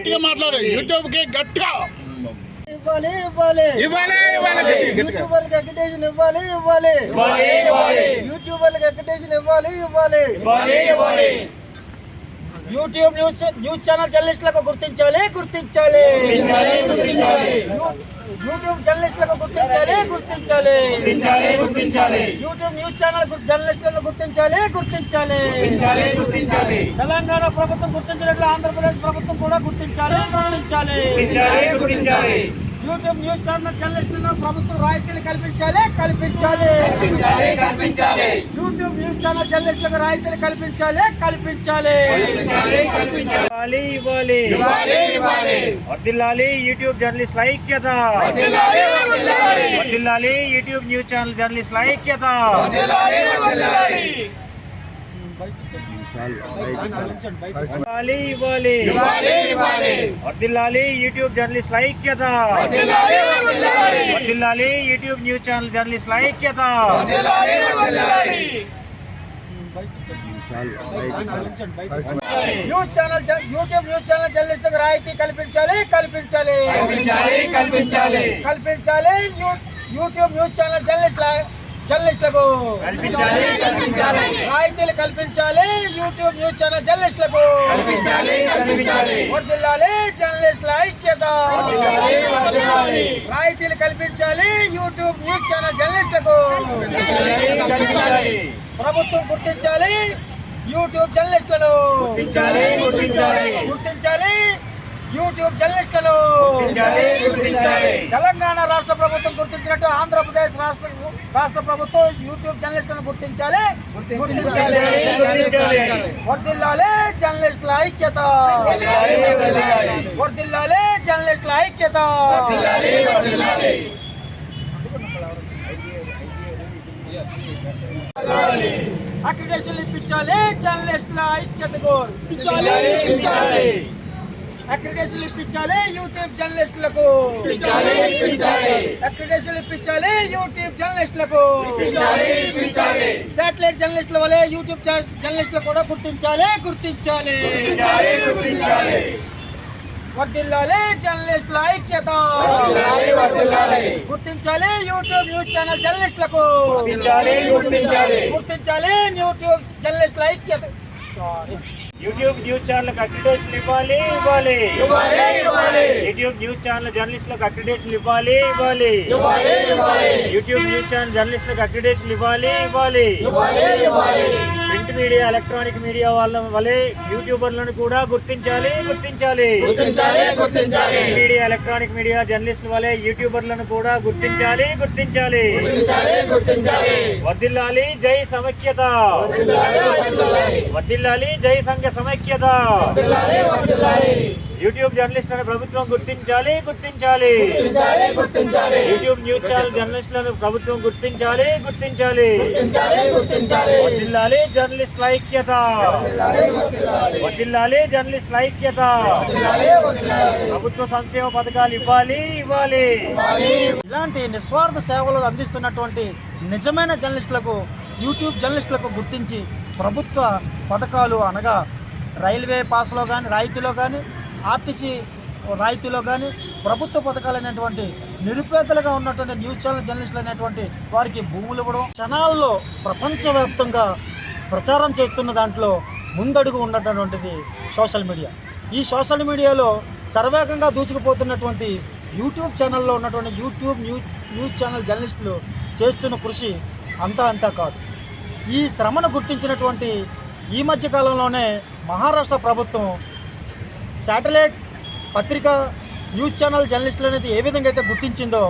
గట్టిగా మాట్లాడు. యూట్యూబ్ కి గట్టిగా ఇవ్వాలి ఇవ్వాలి యూట్యూబర్లకు అక్రిడేషన్ ఇవ్వాలి ఇవ్వాలి యూట్యూబర్లకు అక్రిడేషన్ ఇవ్వాలి ఇవ్వాలి యూట్యూబ్ న్యూస్ ఛానల్ జర్నలిస్టులకు గుర్తించాలి గుర్తించాలి యూట్యూబ్ జర్నలిస్టులకు గుర్తించాలి గుర్తించాలి యూట్యూబ్ న్యూస్ ఛానల్ జర్నలిస్టులను గుర్తించాలి గుర్తించాలి తెలంగాణ ప్రభుత్వం గుర్తించినట్లు ఆంధ్రప్రదేశ్ ప్రభుత్వం కూడా గుర్తించాలి యూట్యూబ్ న్యూస్ ఛానల్ జర్నలిస్టులను ప్రభుత్వం రాయితీలు కల్పించాలి యూట్యూబ్ న్యూస్ ఛానల్ జర్నలిస్టులకు రాయితీలు కల్పించాలి వర్ధిల్లాలి యూట్యూబ్ జర్నలిస్టుల ఐక్యత, వర్ధిల్లాలి యూట్యూబ్ న్యూస్ ఛానల్ జర్నలిస్టుల ఐక్యత. వర్ధిల్లాలి యూట్యూబ్ జర్నలిస్టుల ఐక్యత, వర్ధిల్లాలి యూట్యూబ్ న్యూస్ ఛానల్ జర్నలిస్టుల ఐక్యత. యూట్యూబ్ న్యూస్ ఛానల్ జర్నలిస్టులకు రాయితీ కల్పించాలి యూట్యూబ్ న్యూస్ ఛానల్ జర్నలిస్టులకు రాయితీలు కల్పించాలి యూట్యూబ్ న్యూస్ ఛానల్ జర్నలిస్టులకు వర్ధిల్లాలి జర్నలిస్టుల ఐక్యత, రాయితీలు కల్పించాలి యూట్యూబ్ న్యూస్ ఛానల్ జర్నలిస్టులకు ప్రభుత్వం గుర్తించాలి యూట్యూబ్ జర్నలిస్టులను గుర్తించాలి యూట్యూబ్ జర్నలిస్టులను తెలంగాణ రాష్ట్ర ప్రభుత్వం గుర్తించినట్టు ఆంధ్రప్రదేశ్ రాష్ట్ర ప్రభుత్వం యూట్యూబ్ జర్నలిస్టులను గుర్తించాలి వర్ధిల్లాలి జర్నలిస్టుల ఐక్యత, వర్ధిల్లాలి జర్నలిస్టుల ఐక్యత. అక్రిడేషన్ ఇప్పించాలి జర్నలిస్టుల ఐక్యతకు, అక్రిడేషన్ ఇప్పించాలి యూట్యూబ్ జర్నలిస్టులకు, అక్రిడేషన్ ఇప్పించాలి యూట్యూబ్ జర్నలిస్టులకు. శాటిలైట్ జర్నలిస్టుల వలె యూట్యూబ్ జర్నలిస్టులు కూడా గుర్తించాలి వర్ధిల్లాలి జర్నలిస్టుల ఐక్యత, గుర్తించాలి యూట్యూబ్ న్యూస్ ఛానల్ జర్నలిస్టులకు, గుర్తించాలి యూట్యూబ్ జర్నలిస్టుల ఐక్యత. యూట్యూబ్ న్యూస్ ఛానల్ అక్రిడేషన్ ఇవ్వాలి యూట్యూబ్ న్యూస్ ఛానల్ జర్నలిస్టులకు అక్రిడేషన్ ఇవ్వాలి యూట్యూబ్ న్యూస్ ఛానల్ జర్నలిస్టులకు అక్రిడేషన్ ఇవ్వాలి ప్రింట్ మీడియా ఎలక్ట్రానిక్ మీడియా వాళ్ళ వలె యూట్యూబర్లను కూడా గుర్తించాలి మీడియా ఎలక్ట్రానిక్ మీడియా జర్నలిస్టుల వలె యూట్యూబర్లను కూడా గుర్తించాలి వర్ధిల్లాలి జై సమైక్యత, వర్ధిల్లాలి జై సంఘ సమైక్యత. యూట్యూబ్ జర్నలిస్టులను ప్రభుత్వం గుర్తించాలి యూట్యూబ్ న్యూస్ ఛానల్ జర్నలిస్టులను ప్రభుత్వం గుర్తించాలి వర్ధిల్లాలి జర్నలిస్టుల ఐక్యత, వర్ధిల్లాలి జర్నలిస్టుల ఐక్యత. ప్రభుత్వ సంక్షేమ పథకాలు ఇవ్వాలి ఇలాంటి నిస్వార్థ సేవలు అందిస్తున్నటువంటి నిజమైన జర్నలిస్టులకు యూట్యూబ్ జర్నలిస్టులకు గుర్తించి ప్రభుత్వ పథకాలు అనగా రైల్వే పాస్లో కానీ రాయితీలో కానీ ఆర్టీసీ రాయితీలో కానీ ప్రభుత్వ పథకాలు అనేటువంటి నిరుపేదలుగా ఉన్నటువంటి న్యూస్ ఛానల్ జర్నలిస్టులు అనేటువంటి వారికి భూములు ఇవ్వడం, ఛానల్లో ప్రపంచవ్యాప్తంగా ప్రచారం చేస్తున్న దాంట్లో ముందడుగు ఉన్నటువంటిది సోషల్ మీడియా. ఈ సోషల్ మీడియాలో సర్వేగంగా దూసుకుపోతున్నటువంటి యూట్యూబ్ ఛానల్లో ఉన్నటువంటి యూట్యూబ్ న్యూస్ ఛానల్ జర్నలిస్టులు చేస్తున్న కృషి అంతా కాదు. ఈ శ్రమను గుర్తించినటువంటి ఈ మధ్య కాలంలోనే మహారాష్ట్ర ప్రభుత్వం శాటిలైట్ పత్రికా న్యూస్ ఛానల్ జర్నలిస్టులు అనేది ఏ విధంగా అయితే గుర్తించిందో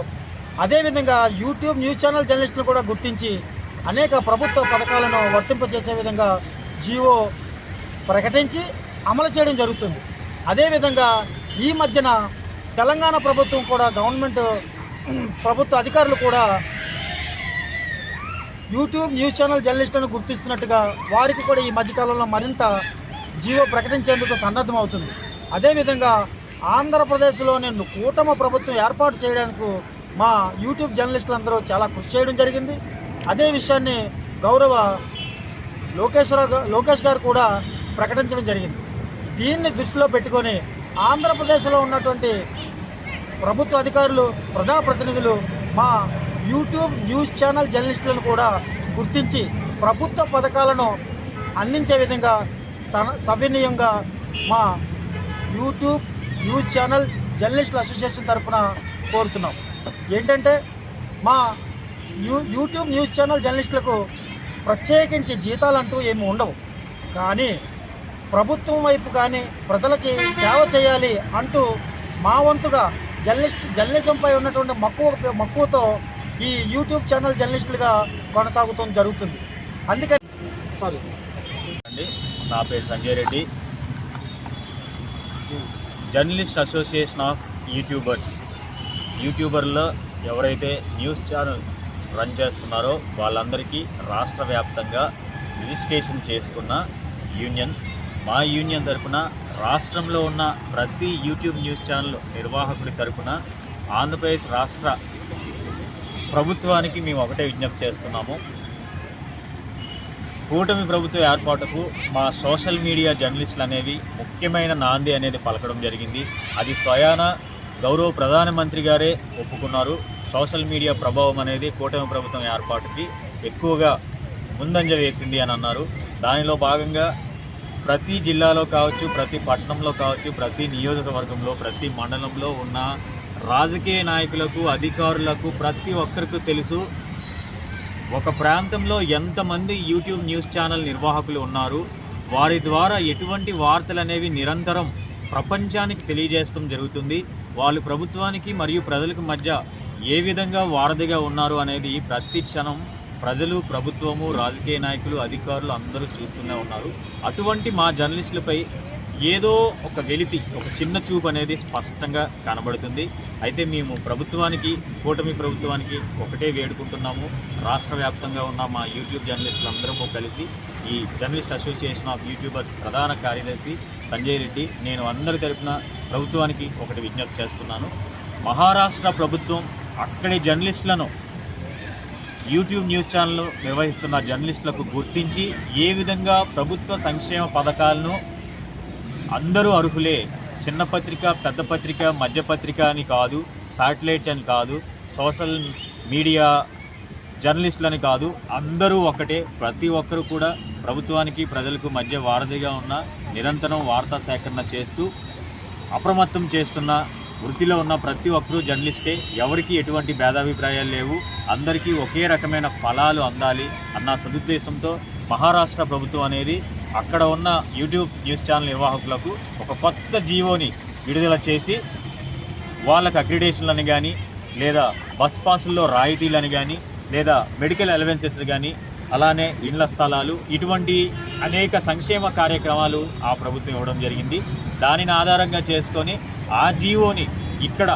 అదేవిధంగా యూట్యూబ్ న్యూస్ ఛానల్ జర్నలిస్టులు కూడా గుర్తించి అనేక ప్రభుత్వ పథకాలను వర్తింపజేసే విధంగా జీవో ప్రకటించి అమలు చేయడం జరుగుతుంది. అదేవిధంగా ఈ మధ్యన తెలంగాణ ప్రభుత్వం కూడా ప్రభుత్వ అధికారులు కూడా యూట్యూబ్ న్యూస్ ఛానల్ జర్నలిస్టులను గుర్తిస్తున్నట్టుగా వారికి కూడా ఈ మధ్యకాలంలో మరింత జీవో ప్రకటించేందుకు సన్నద్ధమవుతుంది. అదేవిధంగా ఆంధ్రప్రదేశ్లోని కూటమి ప్రభుత్వం ఏర్పాటు చేయడానికి మా యూట్యూబ్ జర్నలిస్టులందరూ చాలా కృషి చేయడం జరిగింది. అదే విషయాన్ని గౌరవ లోకేష్ గారు కూడా ప్రకటించడం జరిగింది. దీన్ని దృష్టిలో పెట్టుకొని ఆంధ్రప్రదేశ్లో ఉన్నటువంటి ప్రభుత్వ అధికారులు, ప్రజాప్రతినిధులు మా యూట్యూబ్ న్యూస్ ఛానల్ జర్నలిస్టులను కూడా గుర్తించి ప్రభుత్వ పథకాలను అందించే విధంగా సవినయంగా మా యూట్యూబ్ న్యూస్ ఛానల్ జర్నలిస్టుల అసోసియేషన్ తరఫున కోరుతున్నాం. ఏంటంటే మా యూట్యూబ్ న్యూస్ ఛానల్ జర్నలిస్టులకు ప్రత్యేకించి జీతాలంటూ ఏమి ఉండవు, కానీ ప్రభుత్వం వైపు కానీ ప్రజలకి సేవ చేయాలి అంటూ మా వంతుగా జర్నలిజంపై ఉన్నటువంటి మక్కువతో ఈ యూట్యూబ్ ఛానల్ జర్నలిస్టులుగా కొనసాగుతూ జరుగుతుంది. అందుకని అండి, నా పేరు Sanjay Reddy, journalist association of యూట్యూబర్లో ఎవరైతే న్యూస్ ఛానల్ రన్ చేస్తున్నారో వాళ్ళందరికీ రాష్ట్ర వ్యాప్తంగా రిజిస్ట్రేషన్ చేసుకున్న యూనియన్. మా యూనియన్ తరఫున రాష్ట్రంలో ఉన్న ప్రతి యూట్యూబ్ న్యూస్ ఛానల్ నిర్వాహకుడి తరఫున ఆంధ్రప్రదేశ్ రాష్ట్ర ప్రభుత్వానికి మేము ఒకటే విజ్ఞప్తి చేస్తున్నాము. కూటమి ప్రభుత్వ ఏర్పాటుకు మా సోషల్ మీడియా జర్నలిస్టులు అనేవి ముఖ్యమైన నాంది అనేది పలకడం జరిగింది. అది స్వయాన గౌరవ ప్రధానమంత్రి గారే ఒప్పుకున్నారు. సోషల్ మీడియా ప్రభావం అనేది కూటమి ప్రభుత్వం ఏర్పాటుకి ఎక్కువగా ముందంజ వేసింది అని అన్నారు. దానిలో భాగంగా ప్రతి జిల్లాలో కావచ్చు, ప్రతి పట్టణంలో కావచ్చు, ప్రతి నియోజకవర్గంలో, ప్రతి మండలంలో ఉన్న రాజకీయ నాయకులకు, అధికారులకు ప్రతి ఒక్కరికి తెలుసు ఒక ప్రాంతంలో ఎంతమంది యూట్యూబ్ న్యూస్ ఛానల్ నిర్వాహకులు ఉన్నారు, వారి ద్వారా ఎటువంటి వార్తలు అనేవి నిరంతరం ప్రపంచానికి తెలియజేయడం జరుగుతుంది, వాళ్ళు ప్రభుత్వానికి మరియు ప్రజలకు మధ్య ఏ విధంగా వారధిగా ఉన్నారు అనేది ప్రతి క్షణం ప్రజలు, ప్రభుత్వము, రాజకీయ నాయకులు, అధికారులు అందరూ చూస్తూనే ఉన్నారు. అటువంటి మా జర్నలిస్టులపై ఏదో ఒక వెలితి, ఒక చిన్న చూపు అనేది స్పష్టంగా కనబడుతుంది. అయితే మేము ప్రభుత్వానికి, కూటమి ప్రభుత్వానికి ఒకటే వేడుకుంటున్నాము. రాష్ట్ర వ్యాప్తంగా ఉన్న మా యూట్యూబ్ జర్నలిస్టులందరము కలిసి ఈ జర్నలిస్ట్ అసోసియేషన్ ఆఫ్ యూట్యూబర్స్ ప్రధాన కార్యదర్శి సంజయ్ రెడ్డి, నేను అందరి తరపున ప్రభుత్వానికి ఒకటి విజ్ఞప్తి చేస్తున్నాను. మహారాష్ట్ర ప్రభుత్వం అక్కడి జర్నలిస్టులను, యూట్యూబ్ న్యూస్ ఛానల్ నిర్వహిస్తున్న జర్నలిస్టులకు గుర్తించి ఏ విధంగా ప్రభుత్వ సంక్షేమ పథకాలను అందరూ అర్హులే, చిన్న పత్రిక, పెద్ద పత్రిక, మధ్య పత్రిక అని కాదు, శాటిలైట్ అని కాదు, సోషల్ మీడియా జర్నలిస్టులని కాదు, అందరూ ఒకటే. ప్రతి ఒక్కరు కూడా ప్రభుత్వానికి, ప్రజలకు మధ్య వారధిగా ఉన్న, నిరంతరం వార్తా సేకరణ చేస్తూ అప్రమత్తం చేస్తున్న వృత్తిలో ఉన్న ప్రతి ఒక్కరూ జర్నలిస్టే. ఎవరికి ఎటువంటి భేదాభిప్రాయాలు లేవు, అందరికీ ఒకే రకమైన ఫలాలు అందాలి అన్న సదుద్దేశంతో మహారాష్ట్ర ప్రభుత్వం అనేది అక్కడ ఉన్న యూట్యూబ్ న్యూస్ ఛానల్ నిర్వాహకులకు ఒక కొత్త జీవోని విడుదల చేసి వాళ్ళకి అక్రిడేషన్లని కానీ, లేదా బస్ పాసుల్లో రాయితీలని కానీ, లేదా మెడికల్ అలవెన్సెస్ కానీ, అలానే ఇండ్ల స్థలాలు, ఇటువంటి అనేక సంక్షేమ కార్యక్రమాలు ఆ ప్రభుత్వం ఇవ్వడం జరిగింది. దానిని ఆధారంగా చేసుకొని ఆ జీవోని ఇక్కడ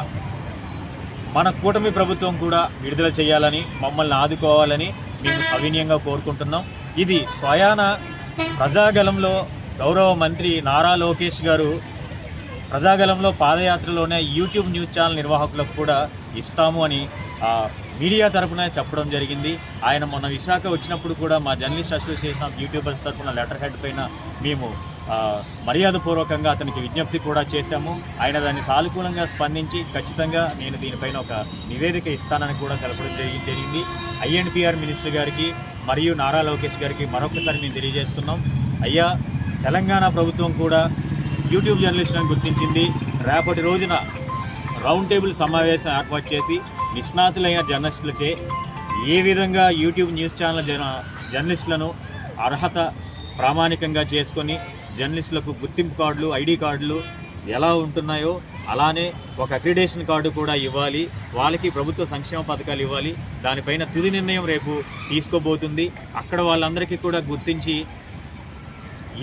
మన కూటమి ప్రభుత్వం కూడా విడుదల చేయాలని, మమ్మల్ని ఆదుకోవాలని మేము సవినయంగా కోరుకుంటున్నాం. ఇది స్వయాన ప్రజాగలంలో గౌరవ మంత్రి నారా లోకేష్ గారు ప్రజాగలంలో పాదయాత్రలోనే యూట్యూబ్ న్యూస్ ఛానల్ నిర్వాహకులకు కూడా ఇస్తాము అని మీడియా తరఫున చెప్పడం జరిగింది. ఆయన మొన్న విశాఖ వచ్చినప్పుడు కూడా మా జర్నలిస్ట్ అసోసియేషన్ ఆఫ్ యూట్యూబర్స్ తరఫున లెటర్ హెడ్ పైన మేము మర్యాదపూర్వకంగా అతనికి విజ్ఞప్తి కూడా చేశాము. ఆయన దాన్ని సానుకూలంగా స్పందించి ఖచ్చితంగా నేను దీనిపైన ఒక నివేదిక ఇస్తానని కూడా తెలపడం జరిగింది. ఐఎన్పిఆర్ మినిస్టర్ గారికి మరియు నారా లోకేష్ గారికి మరొకసారి మేము తెలియజేస్తున్నాం. అయ్యా, తెలంగాణ ప్రభుత్వం కూడా యూట్యూబ్ జర్నలిస్టులను గుర్తించింది. రేపటి రోజున రౌండ్ టేబుల్ సమావేశం ఏర్పాటు చేసి నిష్ణాతులైన జర్నలిస్టులచే ఏ విధంగా యూట్యూబ్ న్యూస్ ఛానల్ జర్నలిస్టులను అర్హత ప్రామాణికంగా చేసుకొని జర్నలిస్టులకు గుర్తింపు కార్డులు, ఐడి కార్డులు ఎలా ఉంటున్నాయో అలానే ఒక అక్రిడేషన్ కార్డు కూడా ఇవ్వాలి, వాళ్ళకి ప్రభుత్వ సంక్షేమ పథకాలు ఇవ్వాలి. దానిపైన తుది నిర్ణయం రేపు తీసుకోబోతుంది. అక్కడ వాళ్ళందరికీ కూడా గుర్తించి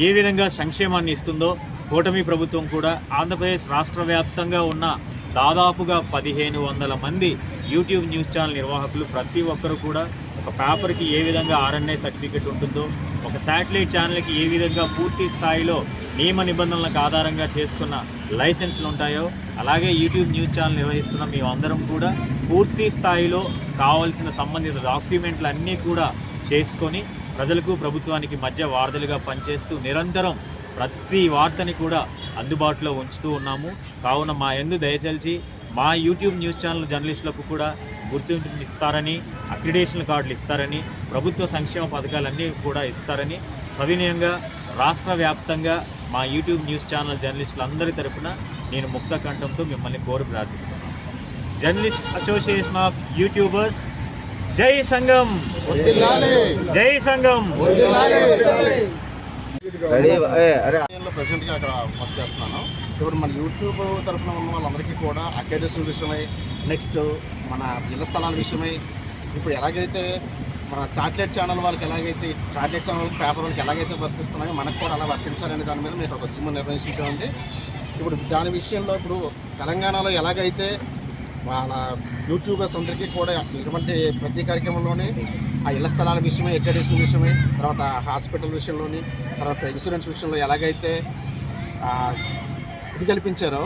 ఏ విధంగా సంక్షేమాన్ని ఇస్తుందో కూటమి ప్రభుత్వం కూడా ఆంధ్రప్రదేశ్ రాష్ట్ర వ్యాప్తంగా ఉన్న దాదాపుగా 1500 మంది యూట్యూబ్ న్యూస్ ఛానల్ నిర్వాహకులు ప్రతి ఒక్కరు కూడా ఒక పేపర్కి ఏ విధంగా RNA సర్టిఫికెట్ ఉంటుందో, ఒక శాటిలైట్ ఛానల్కి ఏ విధంగా పూర్తి స్థాయిలో నియమ నిబంధనలకు ఆధారంగా చేసుకున్న లైసెన్సులు ఉంటాయో, అలాగే యూట్యూబ్ న్యూస్ ఛానల్ నిర్వహిస్తున్న మేమందరం కూడా పూర్తి స్థాయిలో కావాల్సిన సంబంధిత డాక్యుమెంట్లు అన్నీ కూడా చేసుకొని ప్రజలకు ప్రభుత్వానికి మధ్య వారధులుగా పనిచేస్తూ నిరంతరం ప్రతి వార్తని కూడా అందుబాటులో ఉంచుతూ ఉన్నాము. కావున మా యందు దయచేసి మా యూట్యూబ్ న్యూస్ ఛానల్ జర్నలిస్టులకు కూడా గుర్తింపు ఇస్తారని, అక్రిడేషన్ కార్డులు ఇస్తారని, ప్రభుత్వ సంక్షేమ పథకాలన్నీ కూడా ఇస్తారని సవినయంగా రాష్ట్ర వ్యాప్తంగా మా యూట్యూబ్ న్యూస్ ఛానల్ జర్నలిస్టులందరి తరపున నేను ముక్త కంఠంతో మిమ్మల్ని కోరి ప్రార్థిస్తున్నాను. జర్నలిస్ట్ అసోసియేషన్ ఆఫ్ యూట్యూబర్స్, జై సంఘం, జై సంఘం. ప్రెసిడెంట్గా అక్కడ వర్క్ చేస్తున్నాను. ఇప్పుడు మన యూట్యూబ్ తరఫున ఉన్న వాళ్ళందరికీ కూడా అక్రిడేషన్ విషయమై, నెక్స్ట్ మన ఇళ్ల స్థలాల విషయమై, ఇప్పుడు ఎలాగైతే మన శాటిలైట్ ఛానల్ వాళ్ళకి ఎలాగైతే శాటిలైట్ ఛానల్ పేపర్ వాళ్ళకి ఎలాగైతే వర్తిస్తున్నాయో మనకు కూడా అలా వర్తించాలనే దాని మీద మేము ఒక ఉద్యమం నిర్వహించామండి. ఇప్పుడు దాని విషయంలో ఇప్పుడు తెలంగాణలో ఎలాగైతే మన యూట్యూబర్స్ అందరికీ కూడా ఇటువంటి ప్రతి కార్యక్రమంలోనే ఆ ఇళ్ల స్థలాల విషయమే, అక్రిడేషన్ విషయమే, తర్వాత హాస్పిటల్ విషయంలోని, తర్వాత ఇన్సూరెన్స్ విషయంలో ఎలాగైతే ఇది కల్పించారో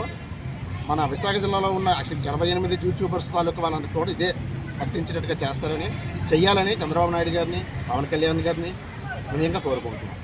మన విశాఖ జిల్లాలో ఉన్న 28 యూట్యూబర్స్ తాలూకు వాళ్ళందరికీ కూడా ఇదే వర్తించేటట్టుగా చేస్తారని, చెయ్యాలని చంద్రబాబు నాయుడు గారిని, పవన్ కళ్యాణ్ గారిని వినయంగా కోరుకుంటున్నాం.